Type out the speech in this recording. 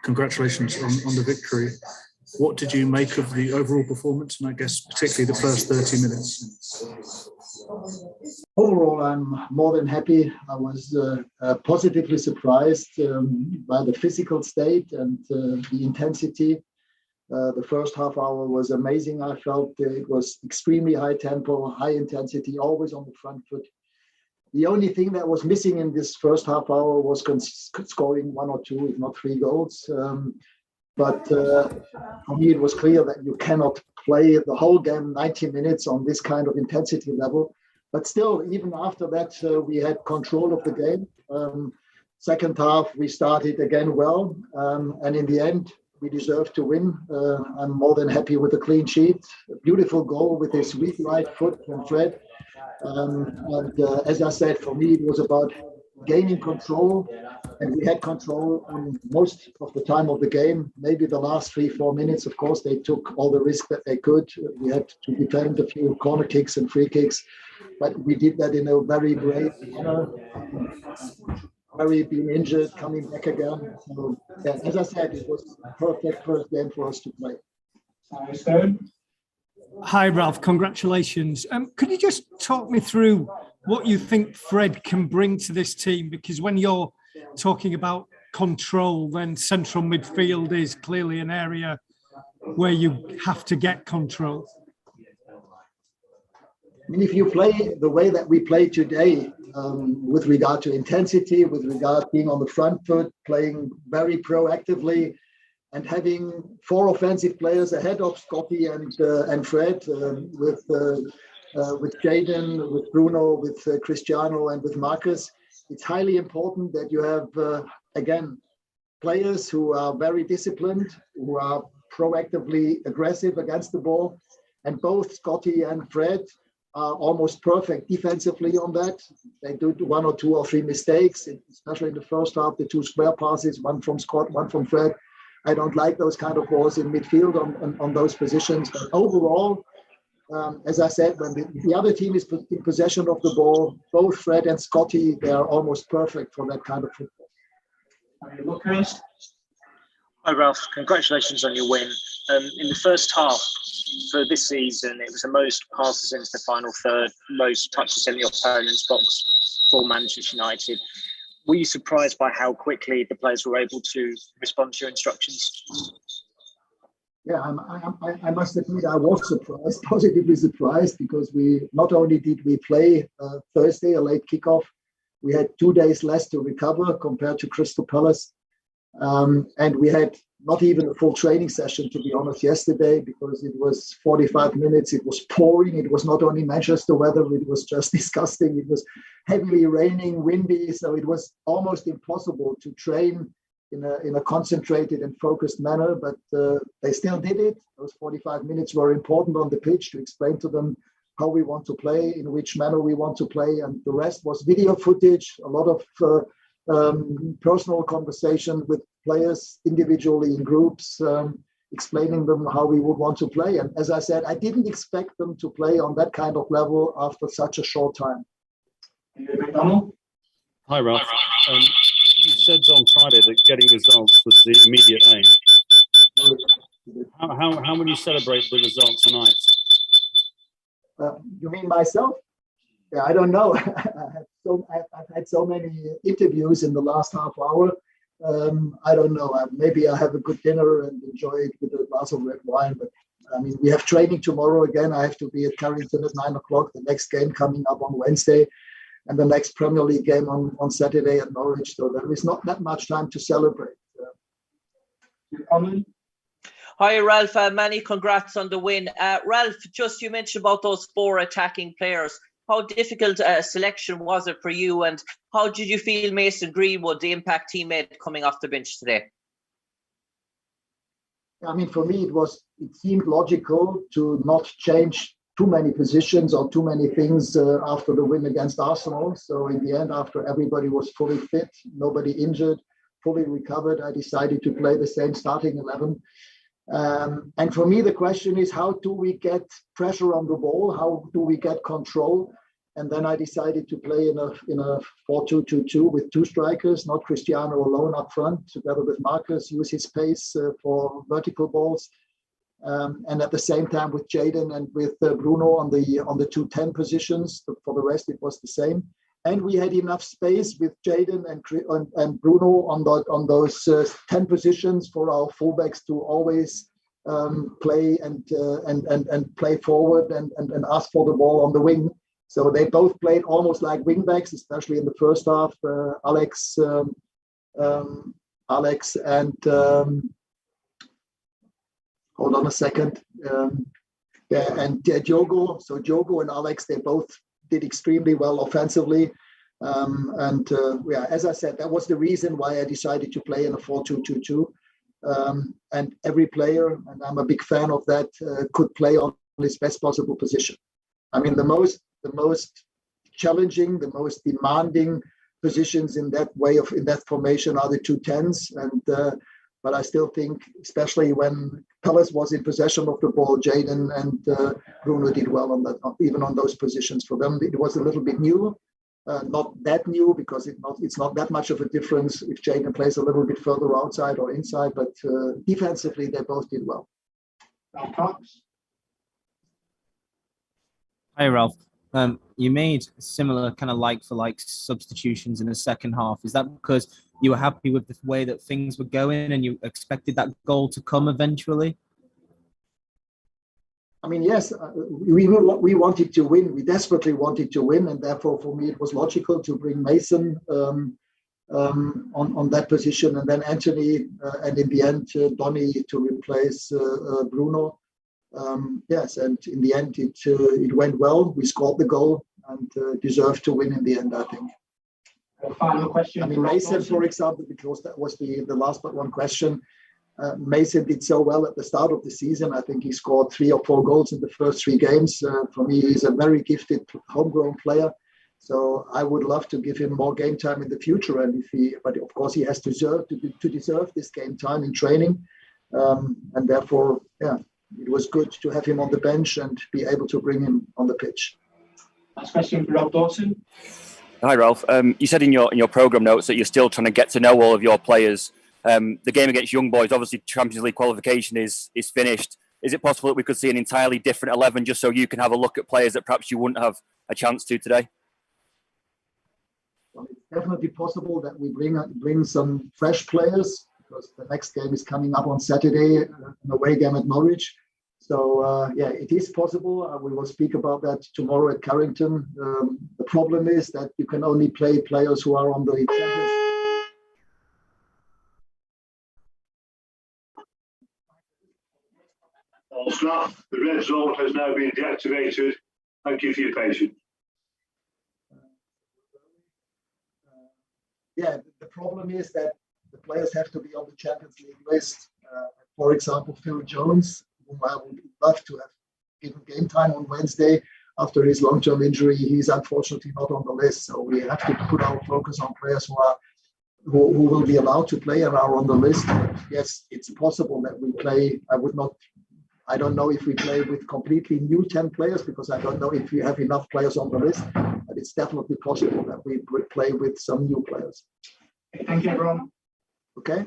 congratulations on the victory. What did you make of the overall performance, and I guess particularly the first 30 minutes? Overall, I'm more than happy. I was positively surprised by the physical state and the intensity. The first half hour was amazing. I felt it was extremely high tempo, high intensity, always on the front foot. The only thing that was missing in this first half hour was scoring 1 or 2, if not 3 goals. But for me, it was clear that you cannot play the whole game 90 minutes on this kind of intensity level. But still, even after that, we had control of the game. Second half, we started again well. And in the end, we deserved to win. I'm more than happy with the clean sheet. A beautiful goal with his weak right foot from Fred. As I said, for me, it was about gaining control, and we had control on most of the time of the game. Maybe the last 3-4 minutes, of course, they took all the risk that they could. We had to defend a few corner kicks and free kicks, but we did that in a very brave manner. Very being injured, coming back again. So, yeah, as I said, it was a perfect first game for us to play. Hi, Ralf. Congratulations. Could you just talk me through what you think Fred can bring to this team? Because when you're talking about control, then central midfield is clearly an area where you have to get control. I mean, if you play the way that we play today, with regard to intensity, with regard to being on the front foot, playing very proactively, and having 4 offensive players ahead of Scotty and Fred, with Jaden, with Bruno, with Cristiano, and with Marcus, it's highly important that you have, again, players who are very disciplined, who are proactively aggressive against the ball. And both Scotty and Fred are almost perfect defensively on that. They do 1 or 2 or 3 mistakes, especially in the first half, the 2 square passes, one from Scott, one from Fred. I don't like those kind of balls in midfield on those positions. But overall, as I said, when the other team is in possession of the ball, both Fred and Scotty, they are almost perfect for that kind of football. Hi, Ralf. Congratulations on your win. In the first half for this season, it was the most passes into the final third, most touches in the opponent's box for Manchester United. Were you surprised by how quickly the players were able to respond to your instructions? Yeah, I must admit I was surprised, positively surprised, because we not only did we play Thursday, a late kickoff, we had 2 days less to recover compared to Crystal Palace. And we had not even a full training session, to be honest, yesterday, because it was 45 minutes. It was pouring. It was not only Manchester weather, it was just disgusting. It was heavily raining, windy. So it was almost impossible to train in a concentrated and focused manner, but they still did it. Those 45 minutes were important on the pitch to explain to them how we want to play, in which manner we want to play. And the rest was video footage, a lot of personal conversation with players individually in groups, explaining them how we would want to play. And as I said, I didn't expect them to play on that kind of level after such a short time. Hi, Ralf. You said on Friday that getting results was the immediate aim. How will you celebrate the result tonight? You mean myself? Yeah, I don't know. I've had so many interviews in the last half hour. I don't know. Maybe I have a good dinner and enjoy it with a glass of red wine. But I mean, we have training tomorrow again. I have to be at Carrington at 9 o'clock. The next game coming up on Wednesday, and the next Premier League game on Saturday at Norwich. So there is not that much time to celebrate. Hi, Ralf. Many congrats on the win. Ralf, just you mentioned about those 4 attacking players. How difficult a selection was it for you, and how did you feel Mason Greenwood, the impact he made coming off the bench today? I mean, for me, it seemed logical to not change too many positions or too many things after the win against Arsenal. So in the end, after everybody was fully fit, nobody injured, fully recovered, I decided to play the same starting 11. And for me, the question is, how do we get pressure on the ball? How do we get control? And then I decided to play in a 4-2-2-2 with two strikers, not Cristiano alone up front, together with Marcus, use his pace for vertical balls. And at the same time with Jadon and with Bruno on the 2-10 positions. For the rest, it was the same. And we had enough space with Jadon and Bruno on those 10 positions for our fullbacks to always play and play forward and ask for the ball on the wing. So they both played almost like wing backs, especially in the first half. Alex and hold on a second. And Diogo. So Diogo and Alex, they both did extremely well offensively. As I said, that was the reason why I decided to play in a 4-2-2-2. And every player, and I'm a big fan of that, could play on his best possible position. I mean, the most challenging, the most demanding positions in that formation are the 2-10s. But I still think, especially when Palace was in possession of the ball, Jadon and Bruno did well on that, even on those positions. For them, it was a little bit new, not that new because it's not that much of a difference if Jadon plays a little bit further outside or inside. But defensively, they both did well. Hi, Ralf. You made similar kind of like-for-like substitutions in the second half. Is that because you were happy with the way that things were going and you expected that goal to come eventually? I mean, yes, we wanted to win. We desperately wanted to win. And therefore, for me, it was logical to bring Mason on that position. And then Anthony, and in the end, Donny to replace Bruno. Yes, and in the end, it went well. We scored the goal and deserved to win in the end, I think. Final question. I mean, Mason, for example, because that was the last but one question. Mason did so well at the start of the season. I think he scored 3 or 4 goals in the first 3 games. For me, he's a very gifted homegrown player. So I would love to give him more game time in the future. But of course, he has to deserve this game time in training. And therefore, yeah, it was good to have him on the bench and be able to bring him on the pitch. Last question for Rob Dawson. Hi, Ralf. You said in your programme notes that you're still trying to get to know all of your players. The game against Young Boys, obviously Champions League qualification is finished. Is it possible that we could see an entirely different 11 just so you can have a look at players that perhaps you wouldn't have a chance to today? Well, it's definitely possible that we bring some fresh players because the next game is coming up on Saturday, an away game at Norwich. So, it is possible. We will speak about that tomorrow at Carrington. The problem is that you can only play players who are on the Champions. All staff, the red zone has now been deactivated. Thank you for your patience. The problem is that the players have to be on the Champions League list. For example, Phil Jones, whom I would love to have given game time on Wednesday after his long-term injury. He's unfortunately not on the list. So we have to put our focus on players who will be allowed to play and are on the list. But yes, it's possible that we play. I don't know if we play with completely new 10 players because I don't know if we have enough players on the list, but it's definitely possible that we play with some new players. Thank you, everyone. Okay.